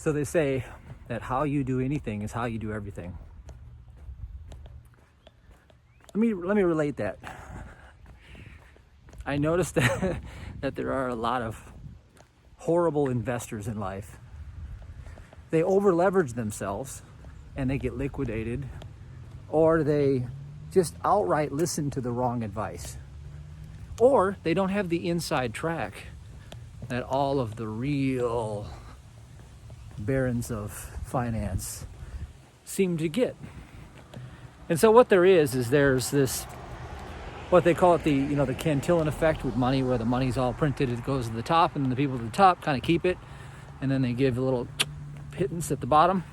So they say that how you do anything is how you do everything. Let me relate that. I noticed that there are a lot of horrible investors in life. They over leverage themselves and they get liquidated, or they just outright listen to the wrong advice, or they don't have the inside track that all of the real barons of finance seem to get. And so what there is there's this, what they call it, the Cantillon effect with money, where the money's all printed, it goes to the top, and the people at the top kind of keep it, and then they give a little pittance at the bottom.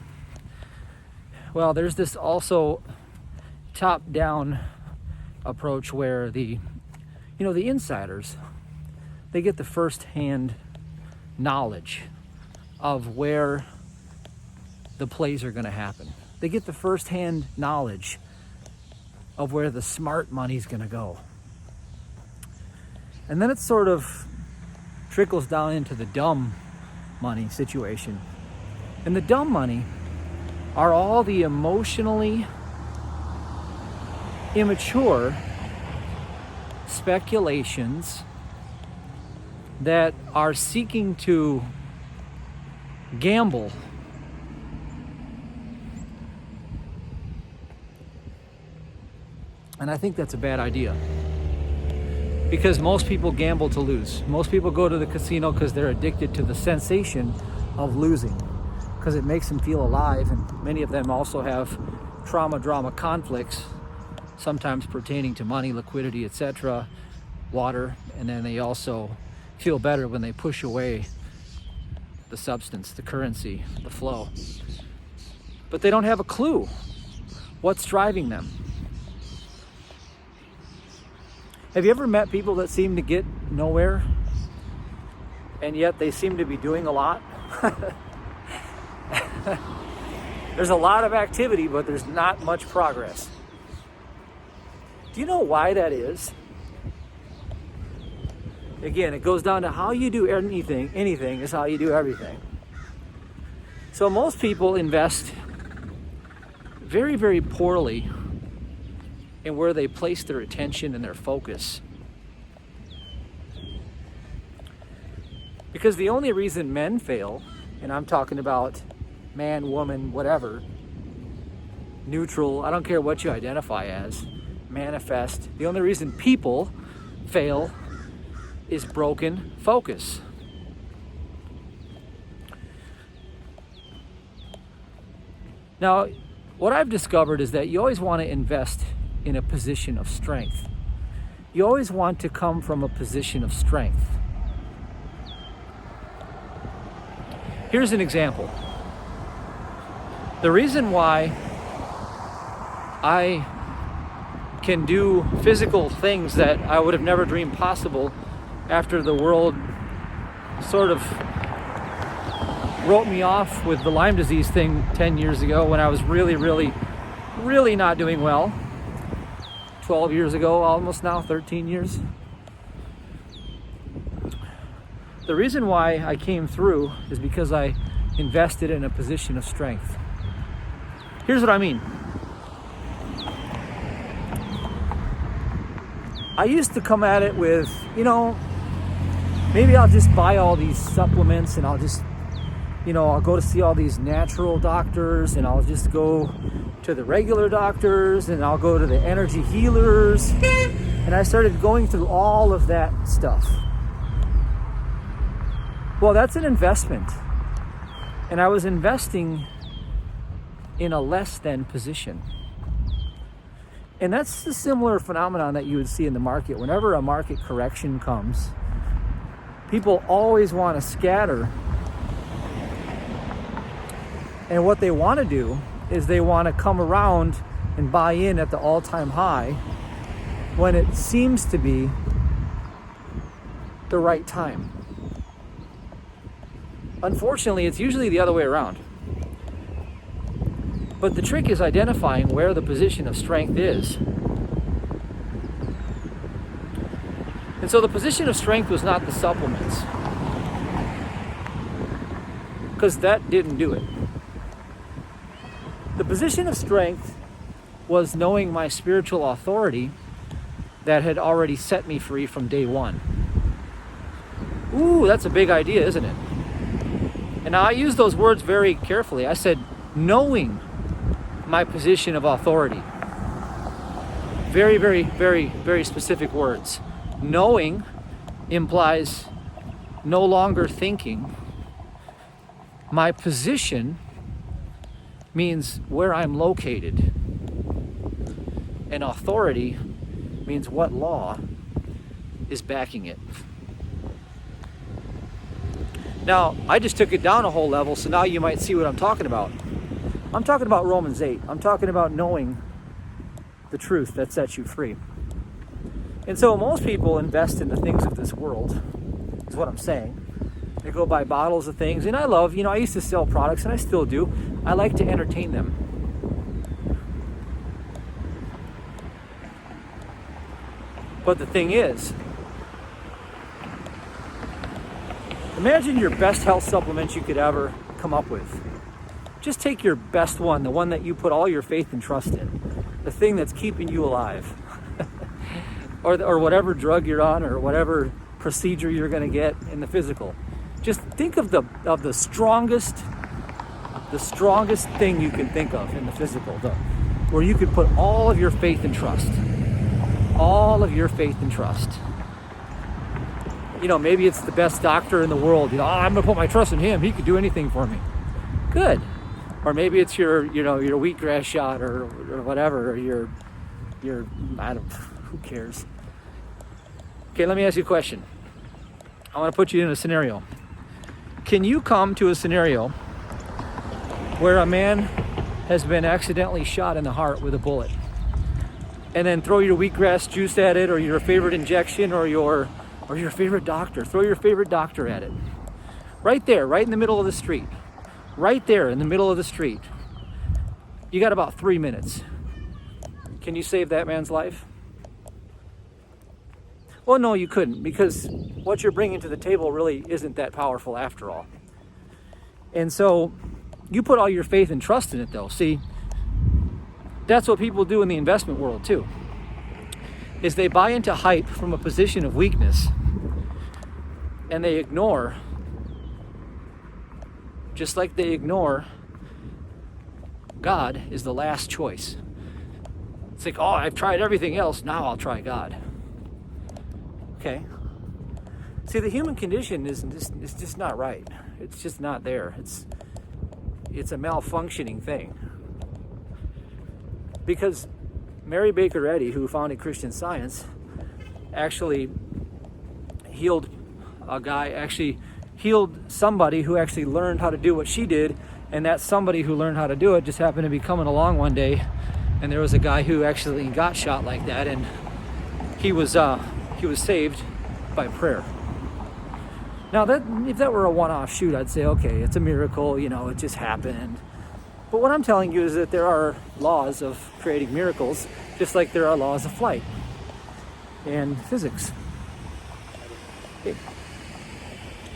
Well, there's this also top-down approach where the insiders, they get the first-hand knowledge of where the plays are going to happen. They get the first-hand knowledge of where the smart money's going to go. And then it sort of trickles down into the dumb money situation. And the dumb money are all the emotionally immature speculations that are seeking to gamble And I think that's a bad idea, because most people gamble to lose. Most people go to the casino because they're addicted to the sensation of losing, because it makes them feel alive. And many of them also have drama conflicts, sometimes pertaining to money, liquidity, etc., water. And then they also feel better when they push away the substance, the currency, the flow. But they don't have a clue what's driving them. Have you ever met people that seem to get nowhere, and yet they seem to be doing a lot? There's a lot of activity, but there's not much progress. Do you know why that is? Again, it goes down to how you do anything. Anything is how you do everything. So most people invest very, very poorly in where they place their attention and their focus. Because the only reason men fail, and I'm talking about man, woman, whatever, neutral, I don't care what you identify as, manifest, the only reason people fail is broken focus. Now, what I've discovered is that you always want to invest in a position of strength. You always want to come from a position of strength. Here's an example. The reason why I can do physical things that I would have never dreamed possible after the world sort of wrote me off with the Lyme disease thing 10 years ago, when I was really not doing well. 12 years ago, almost now, 13 years. The reason why I came through is because I invested in a position of strength. Here's what I mean. I used to come at it with, maybe I'll just buy all these supplements, and I'll just, I'll go to see all these natural doctors, and I'll just go to the regular doctors, and I'll go to the energy healers. And I started going through all of that stuff. Well, that's an investment. And I was investing in a less than position. And that's the similar phenomenon that you would see in the market. Whenever a market correction comes, people always want to scatter. And what they want to do is they want to come around and buy in at the all-time high when it seems to be the right time. Unfortunately, it's usually the other way around. But the trick is identifying where the position of strength is. And so the position of strength was not the supplements. because that didn't do it. The position of strength was knowing my spiritual authority that had already set me free from day one. Ooh, that's a big idea, isn't it? And now I use those words very carefully. I said, knowing my position of authority. Very, very, very, very specific words. Knowing implies no longer thinking. My position means where I'm located. And authority means what law is backing it. Now, I just took it down a whole level, so now you might see what I'm talking about. I'm talking about Romans 8. I'm talking about knowing the truth that sets you free. And so most people invest in the things of this world, is what I'm saying. They go buy bottles of things, and I love, I used to sell products, and I still do. I like to entertain them. But the thing is, imagine your best health supplement you could ever come up with. Just take your best one, the one that you put all your faith and trust in, the thing that's keeping you alive, or whatever drug you're on, or whatever procedure you're going to get in the physical. Just think of the strongest thing you can think of in the physical, where you could put all of your faith and trust. All of your faith and trust. Maybe it's the best doctor in the world. I'm going to put my trust in him. He could do anything for me. Good. Or maybe it's your wheatgrass shot or whatever, or your who cares? Okay, let me ask you a question. I want to put you in a scenario. Can you come to a scenario where a man has been accidentally shot in the heart with a bullet, and then throw your wheatgrass juice at it, or your favorite injection, or your favorite doctor? Throw your favorite doctor at it. Right there, right in the middle of the street. Right there in the middle of the street. You got about 3 minutes. Can you save that man's life? Well, no, you couldn't, because what you're bringing to the table really isn't that powerful after all. And so you put all your faith and trust in it, though. See, that's what people do in the investment world too, is they buy into hype from a position of weakness, and they ignore, just like they ignore God is the last choice. It's like, I've tried everything else, now I'll try God. Okay. See, the human condition is just not right. It's just not there. It's a malfunctioning thing. Because Mary Baker Eddy, who founded Christian Science, actually healed somebody who actually learned how to do what she did, and that somebody who learned how to do it just happened to be coming along one day, and there was a guy who actually got shot like that, and he was saved by prayer. Now, if that were a one-off shoot, I'd say, okay, it's a miracle, it just happened. But what I'm telling you is that there are laws of creating miracles, just like there are laws of flight and physics. Okay.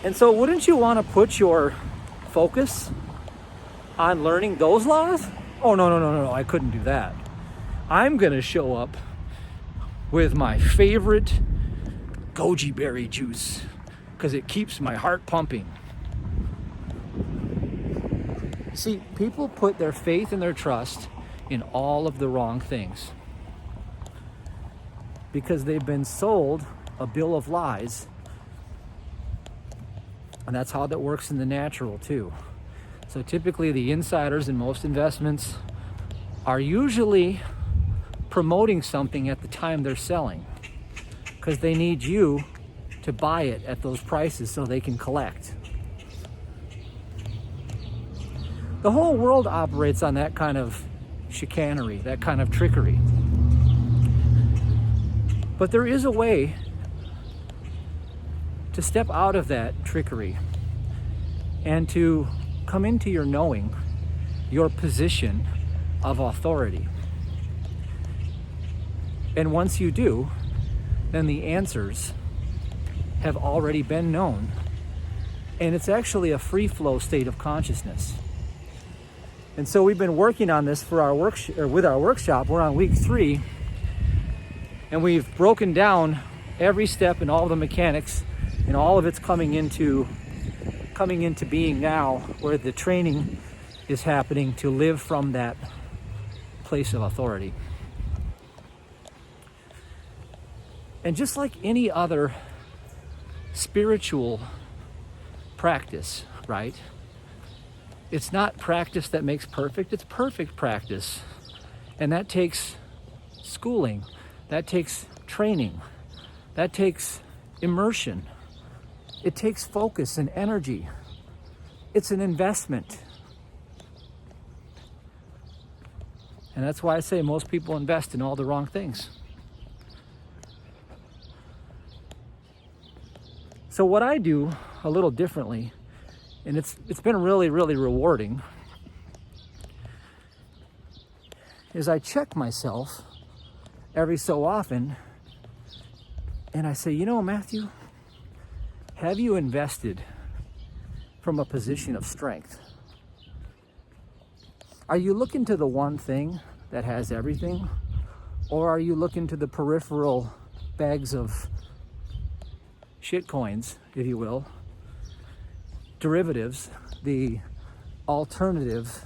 And so wouldn't you want to put your focus on learning those laws? Oh, no, I couldn't do that. I'm going to show up with my favorite goji berry juice because it keeps my heart pumping. See, people put their faith and their trust in all of the wrong things because they've been sold a bill of lies. And that's how that works in the natural too. So typically the insiders in most investments are usually promoting something at the time they're selling because they need you to buy it at those prices so they can collect. The whole world operates on that kind of chicanery, that kind of trickery. But there is a way to step out of that trickery and to come into your knowing, your position of authority. And once you do, then the answers have already been known, And it's actually a free flow state of consciousness. And so we've been working on this for our with our workshop. We're on week 3, and we've broken down every step and all the mechanics, and all of it's coming into being now, where the training is happening to live from that place of authority. And just like any other spiritual practice, right? It's not practice that makes perfect, it's perfect practice. And that takes schooling, that takes training, that takes immersion. It takes focus and energy. It's an investment. And that's why I say most people invest in all the wrong things. So what I do a little differently, and it's been really, really rewarding, is I check myself every so often and I say, you know, Matthew, have you invested from a position of strength? Are you looking to the one thing that has everything? Or are you looking to the peripheral bags of shit coins, if you will, derivatives, the alternative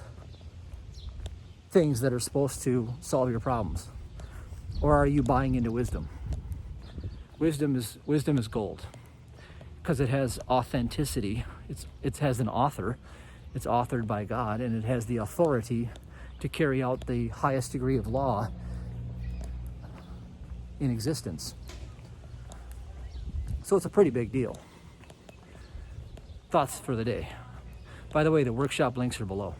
things that are supposed to solve your problems? Or are you buying into wisdom? Wisdom is gold, because it has authenticity. It has an author. It's authored by God, and it has the authority to carry out the highest degree of law in existence. So it's a pretty big deal. Thoughts for the day. By the way, the workshop links are below.